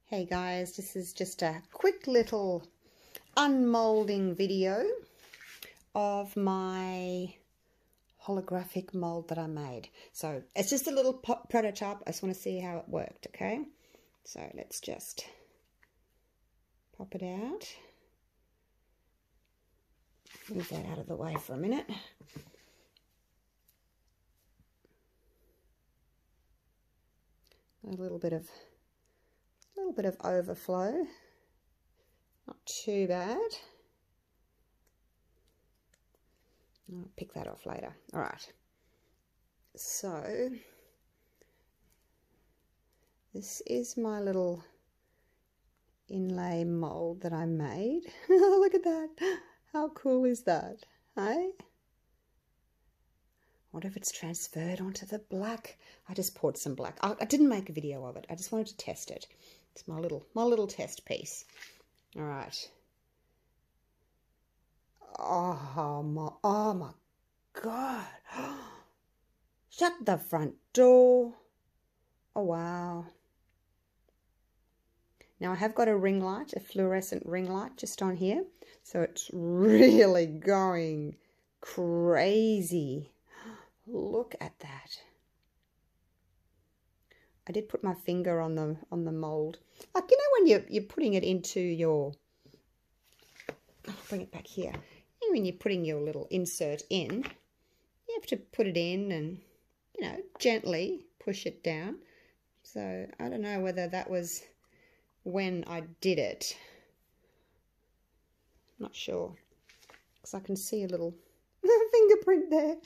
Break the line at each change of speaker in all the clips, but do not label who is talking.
Hey guys, this is just a quick little unmolding video of my holographic mold that I made. So it's just a little prototype. I just want to see how it worked, okay? So let's just pop it out. Move that out of the way for a minute. A little bit of overflow, not too bad. I'll pick that off later. All right, so this is my little inlay mold that I made. Look at that, how cool is that, hey? What if it's transferred onto the black? I just poured some black. I didn't make a video of it. I just wanted to test it. It's my little test piece. All right. Oh my God. Shut the front door. Oh wow. Now I have got a ring light, a fluorescent ring light just on here. So it's really going crazy. Look at that. I did put my finger on the mold. Like, you know, when you're putting it into your, I'll bring it back here. And when you're putting your little insert in, you have to put it in and, you know, gently push it down. So I don't know whether that was when I did it. I'm not sure. Because I can see a little fingerprint there.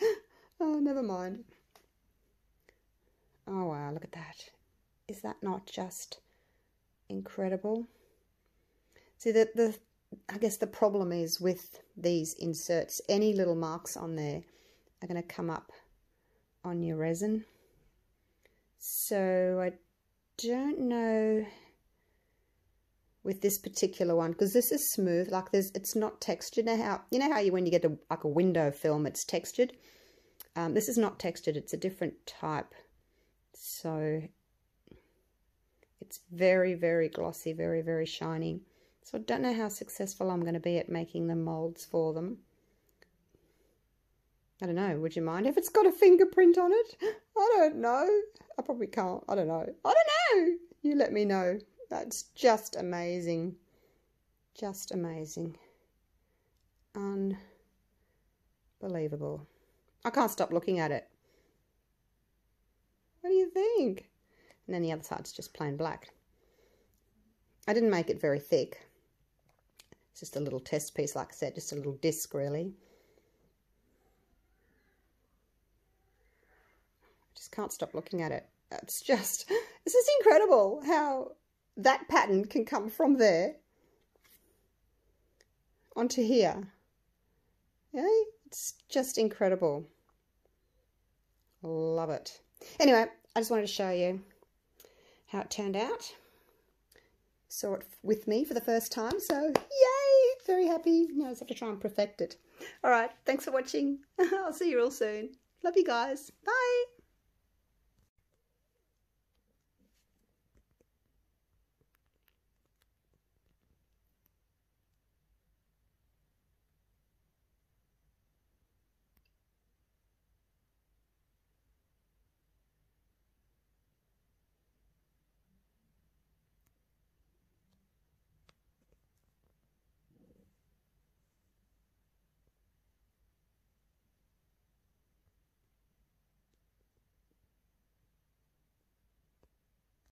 Oh, never mind. Oh, wow, look at that. Is that not just incredible? See, I guess the problem is with these inserts, any little marks on there are going to come up on your resin. So I don't know with this particular one, because this is smooth, like it's not textured. You know how when you get like a window film, it's textured. This is not textured, it's a different type. So it's very, very glossy, very, very shiny. So I don't know how successful I'm going to be at making the molds for them. I don't know, would you mind if it's got a fingerprint on it? I don't know. I probably can't. I don't know. I don't know. You let me know. That's just amazing. Just amazing. Unbelievable. I can't stop looking at it. What do you think? And then the other side's just plain black. I didn't make it very thick. It's just a little test piece, like I said, just a little disc really. I just can't stop looking at it. It's just incredible how that pattern can come from there onto here. Yeah, it's just incredible. Love it. Anyway, I just wanted to show you how it turned out. Saw it with me for the first time, so yay! Very happy. Now I just have to try and perfect it. All right, thanks for watching. I'll see you real soon. Love you guys. Bye.